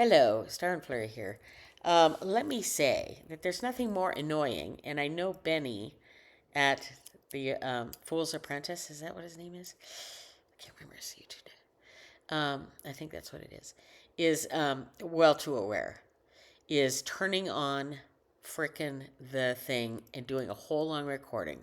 Hello, Star and Flurry here. Let me say that there's nothing more annoying, and I know Benny at the Fool's Apprentice, is that what his name is? I can't remember his YouTube I think that's what it is well too aware, is turning on frickin' the thing and doing a whole long recording,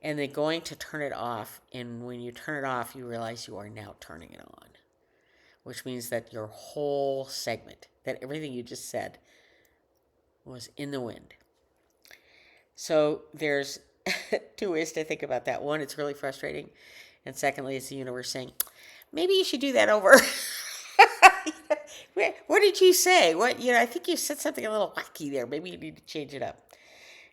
and then going to turn it off, and when you turn it off, you realize you are now turning it on, which means that your whole segment, that everything you just said, was in the wind. So there's two ways to think about that. One, it's really frustrating. And secondly, it's the universe saying, maybe you should do that over. What did you say? I think you said something a little wacky there. Maybe you need to change it up.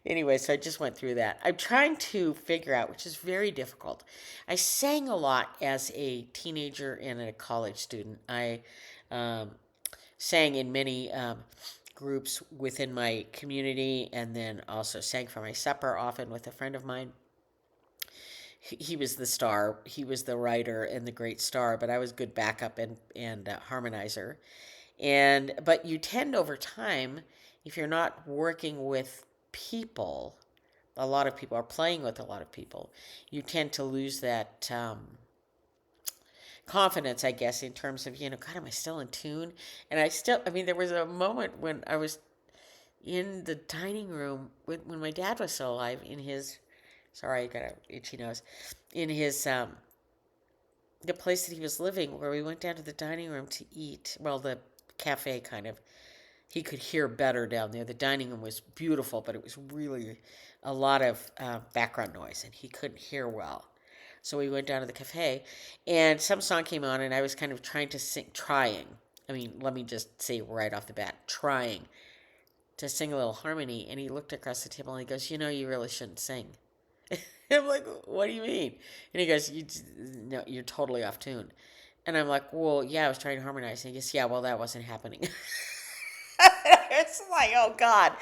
Anyway, so I just went through that. I'm trying to figure out, which is very difficult. I sang a lot as a teenager and a college student. I um, sang in many groups within my community, and then also sang for my supper often with a friend of mine. He was the star, he was the writer and the great star, but I was good backup and harmonizer. But you tend over time, if you're not working with people, a lot of people are playing with a lot of people, you tend to lose that confidence, I guess, in terms of, God, am I still in tune? And there was a moment when I was in the dining room when my dad was still alive, in his, sorry, I got a itchy nose, in his, the place that he was living, where we went down to the dining room to eat, well, the cafe kind of, he could hear better down there. The dining room was beautiful, but it was really a lot of background noise, and he couldn't hear well. So we went down to the cafe, and some song came on, and I was kind of trying to sing, let me just say right off the bat, trying to sing a little harmony. And he looked across the table and he goes, you really shouldn't sing. I'm like, what do you mean? And he goes, no, you're totally off tune. And I'm like, well, yeah, I was trying to harmonize. And he goes, yeah, well, that wasn't happening. It's like, oh God,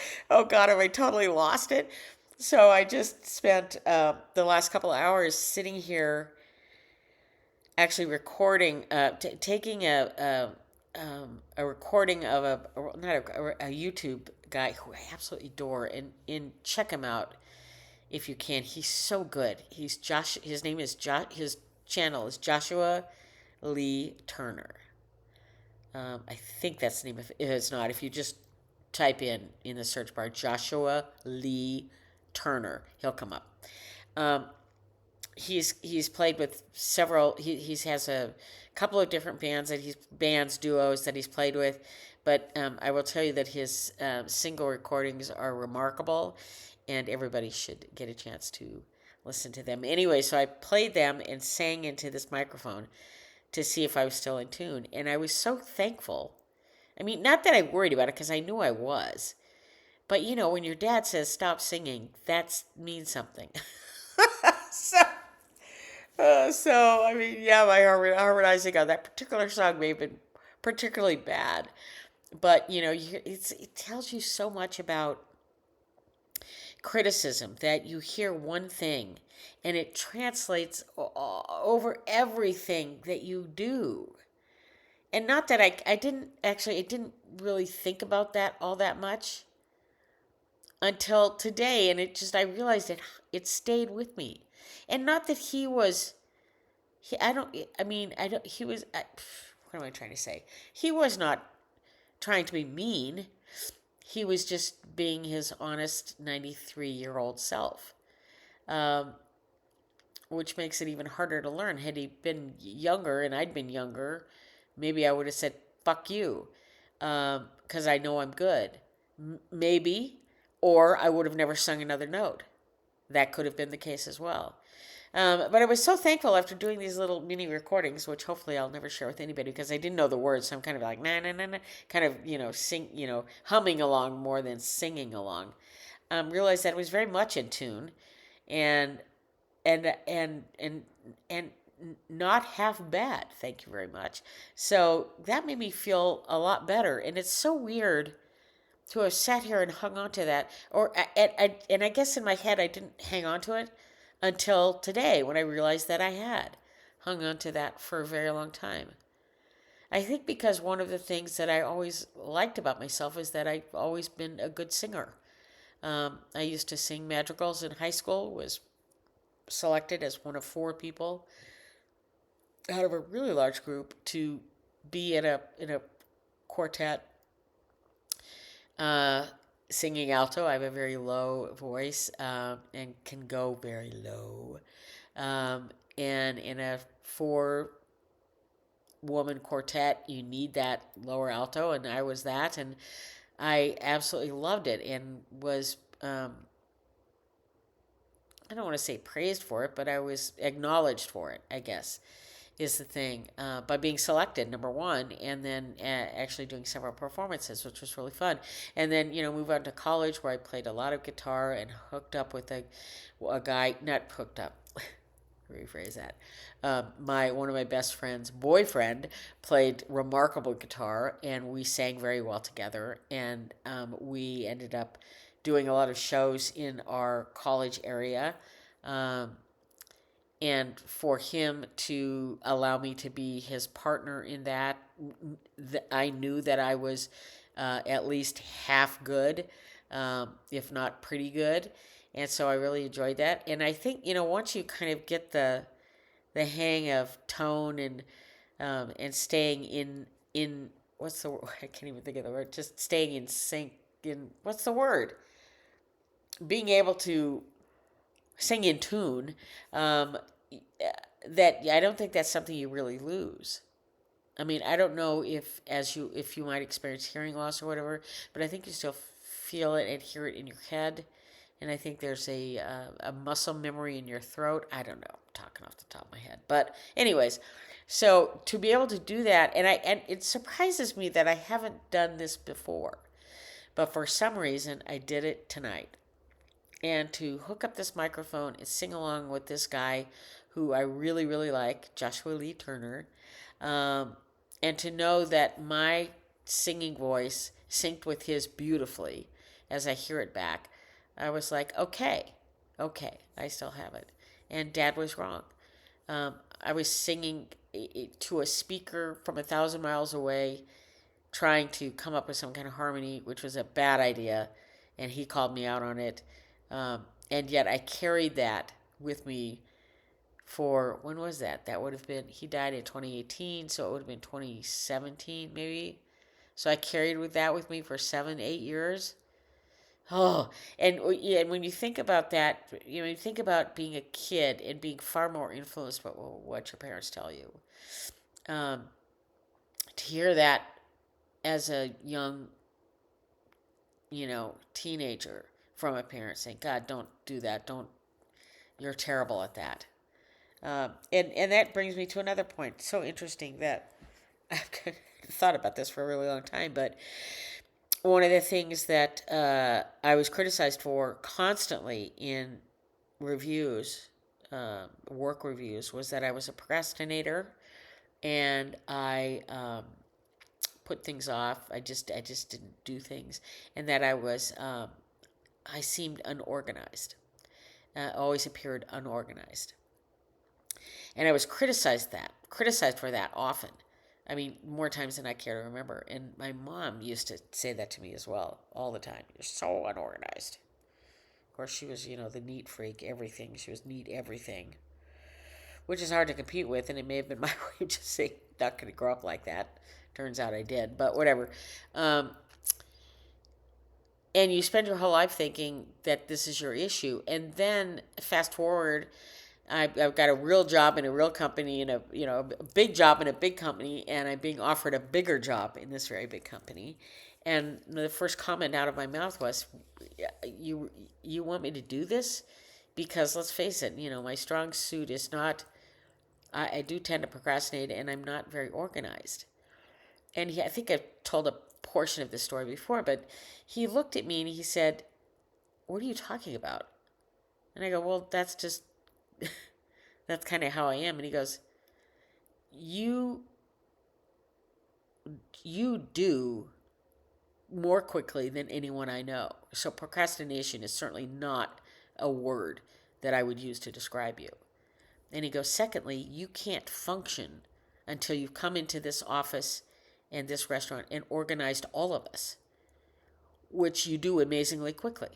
have I totally lost it? So I just spent the last couple of hours sitting here, actually recording, taking a recording of not a YouTube guy who I absolutely adore, and check him out if you can. He's so good. He's Josh. His name is Josh. His channel is Joshua Lee Turner. I think that's the name. If it's not, if you just type in the search bar Joshua Lee Turner, he'll come up. Um, he's played with several. He has a couple of different duos that he's played with, but I will tell you that his single recordings are remarkable, and everybody should get a chance to listen to them. Anyway, so I played them and sang into this microphone to see if I was still in tune, and I was so thankful. I mean, not that I worried about it, because I knew I was. But when your dad says stop singing, that means something. so, I mean, yeah, my harmonizing on that particular song may have been particularly bad. But, it tells you so much about criticism, that you hear one thing and it translates over everything that you do. And not that I didn't really think about that all that much until today. And I realized it stayed with me. And not that he was, he was, what am I trying to say? He was not trying to be mean. He was just being his honest 93-year-old self, um, which makes it even harder to learn. Had he been younger and I'd been younger, maybe I would have said, fuck you, because I know I'm good. Maybe. Or I would have never sung another note. That could have been the case as well. But I was so thankful after doing these little mini recordings, which hopefully I'll never share with anybody, because I didn't know the words. So I'm kind of like, nah, nah, nah, nah, kind of, humming along more than singing along. Realized that I was very much in tune, and and and and and not half bad. Thank you very much. So that made me feel a lot better, and it's so weird to have sat here and hung on to that, and I guess in my head I didn't hang on to it until today, when I realized that I had hung on to that for a very long time. I think because one of the things that I always liked about myself is that I've always been a good singer. I used to sing madrigals in high school, was selected as one of four people out of a really large group to be in a quartet, uh, singing alto. I have a very low voice, and can go very low. Um, and in a four woman quartet, you need that lower alto, and I was that, and I absolutely loved it, and was I don't want to say praised for it, but I was acknowledged for it, I guess, is the thing, by being selected, number one, and then actually doing several performances, which was really fun. And then, move on to college where I played a lot of guitar and hooked up with a guy, not hooked up, rephrase that. My one of my best friends' boyfriend played remarkable guitar, and we sang very well together. And we ended up doing a lot of shows in our college area. Um, and for him to allow me to be his partner in that, I knew that I was at least half good, if not pretty good, and so I really enjoyed that. And I think once you kind of get the hang of tone and staying in what's the word? I can't even think of the word. Just staying in sync. In what's the word? Being able to sing in tune. Um, that I don't think that's something you really lose. I mean, I don't know if you might experience hearing loss or whatever, but I think you still feel it and hear it in your head, and I think there's a muscle memory in your throat. I don't know, I'm talking off the top of my head, but anyways, so to be able to do that, and it surprises me that I haven't done this before, but for some reason I did it tonight, and to hook up this microphone and sing along with this guy who I really, really like, Joshua Lee Turner, um, and to know that my singing voice synced with his beautifully as I hear it back, I was like, okay, okay, I still have it. And Dad was wrong. I was singing to a speaker from 1,000 miles away, trying to come up with some kind of harmony, which was a bad idea, and he called me out on it. And yet I carried that with me for, when was that? That would have been, he died in 2018, so it would have been 2017 maybe. So I carried with that with me for 7, 8 years. Oh, and yeah, and when you think about that, you think about being a kid and being far more influenced by what your parents tell you. Um, to hear that as a young, teenager from a parent saying, "God, don't do that. Don't. You're terrible at that." And that brings me to another point. So interesting that I've thought about this for a really long time, but one of the things that I was criticized for constantly in reviews, work reviews, was that I was a procrastinator and I put things off. I just didn't do things, and that I seemed unorganized. Always appeared unorganized, and I was criticized for that often. I mean, more times than I care to remember. And my mom used to say that to me as well, all the time. You're so unorganized. Of course, she was, the neat freak, everything. She was neat everything, which is hard to compete with. And it may have been my way of just saying, not going to grow up like that. Turns out I did, but whatever. Um, and you spend your whole life thinking that this is your issue. And then fast forward, I've got a real job in a real company, in a big job in a big company, and I'm being offered a bigger job in this very big company. And the first comment out of my mouth was, "You want me to do this?" Because let's face it, my strong suit is not. I do tend to procrastinate, and I'm not very organized. And I think I've told a portion of this story before, but he looked at me and he said, "What are you talking about?" And I go, "Well, that's just that's kind of how I am." And he goes, "You you do more quickly than anyone I know. So procrastination is certainly not a word that I would use to describe you." And he goes, "Secondly, you can't function until you've come into this office and this restaurant and organized all of us, which you do amazingly quickly.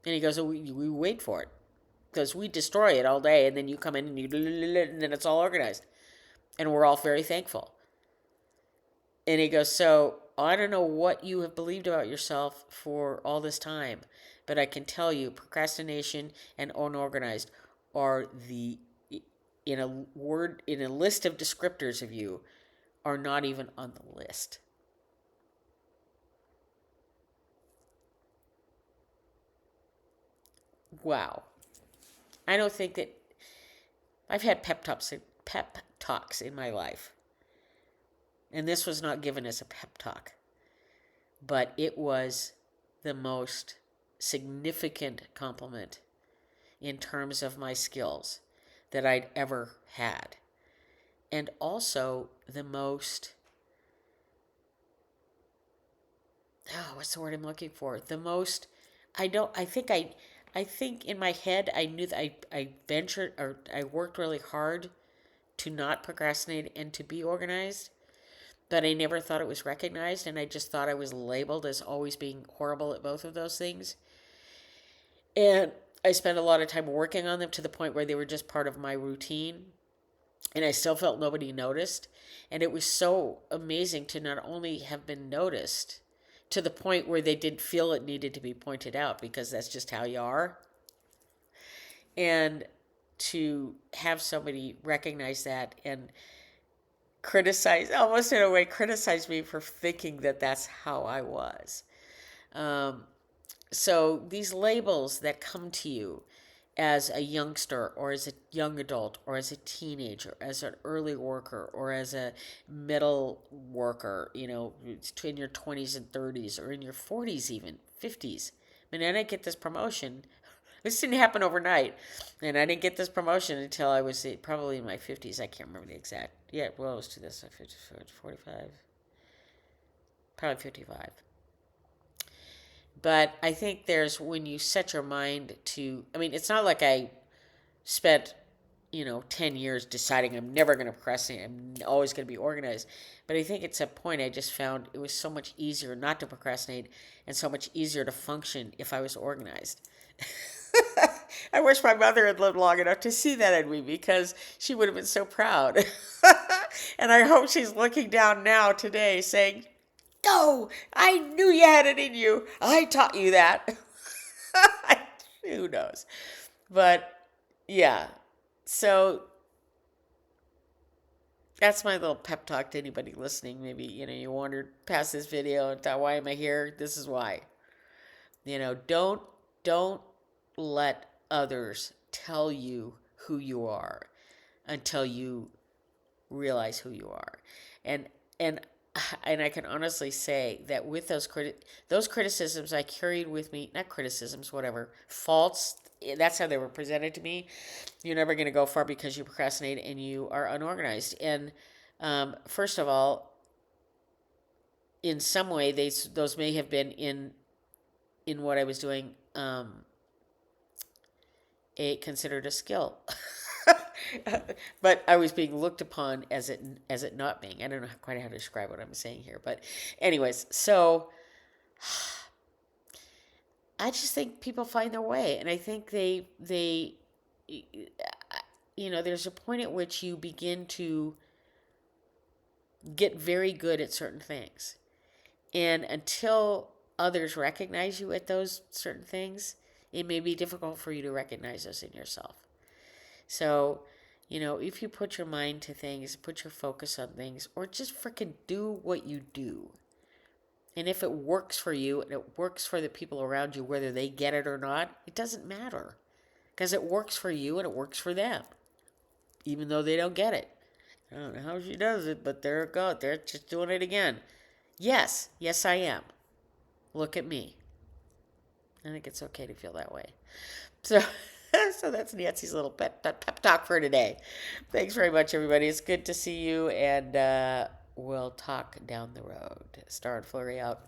And he goes, oh, we wait for it because we destroy it all day, and then you come in and and then it's all organized. And we're all very thankful. And he goes, so I don't know what you have believed about yourself for all this time, but I can tell you procrastination and unorganized are in a list of descriptors of you, are not even on the list. Wow. I don't think that I've had pep talks in my life. And this was not given as a pep talk, but it was the most significant compliment in terms of my skills that I'd ever had. And also the most, what's the word I'm looking for? The most, I think in my head I knew that I ventured, or I worked really hard to not procrastinate and to be organized, but I never thought it was recognized, and I just thought I was labeled as always being horrible at both of those things. And I spent a lot of time working on them to the point where they were just part of my routine, and I still felt nobody noticed. And it was so amazing to not only have been noticed to the point where they didn't feel it needed to be pointed out, because that's just how you are, and to have somebody recognize that and criticize, almost in a way, criticize me for thinking that that's how I was. So these labels that come to you as a youngster or as a young adult or as a teenager, as an early worker or as a middle worker, in your 20s and 30s or in your 40s, even 50s. I mean, I didn't get this promotion. This didn't happen overnight. And I didn't get this promotion until I was probably in my 50s. I can't remember the exact. Yeah, well, it was to this, 45, probably 55. But I think there's, when you set your mind to, I mean, it's not like I spent, 10 years deciding I'm never going to procrastinate. I'm always going to be organized. But I think it's a point I just found it was so much easier not to procrastinate and so much easier to function if I was organized. I wish my mother had lived long enough to see that in me, because she would have been so proud. And I hope she's looking down now today saying, "No, I knew you had it in you. I taught you that." Who knows? But yeah, so that's my little pep talk to anybody listening. Maybe, you wandered past this video and thought, why am I here? This is why. Don't let others tell you who you are until you realize who you are. And and and I can honestly say that with those criticisms I carried with me, not criticisms, whatever, faults, that's how they were presented to me. You're never going to go far because you procrastinate and you are unorganized. And first of all, in some way, those may have been in what I was doing, considered a skill. But I was being looked upon as it not being. I don't know quite how to describe what I'm saying here, but anyways, so I just think people find their way, and I think they there's a point at which you begin to get very good at certain things, and until others recognize you at those certain things, it may be difficult for you to recognize those in yourself. So, if you put your mind to things, put your focus on things, or just freaking do what you do. And if it works for you and it works for the people around you, whether they get it or not, it doesn't matter. Because it works for you and it works for them, even though they don't get it. I don't know how she does it, but there it goes. They're just doing it again. Yes, I am. Look at me. I think it's okay to feel that way. So, so that's Nancy's little pep talk for today. Thanks very much, everybody. It's good to see you, and we'll talk down the road. Star and Flurry out.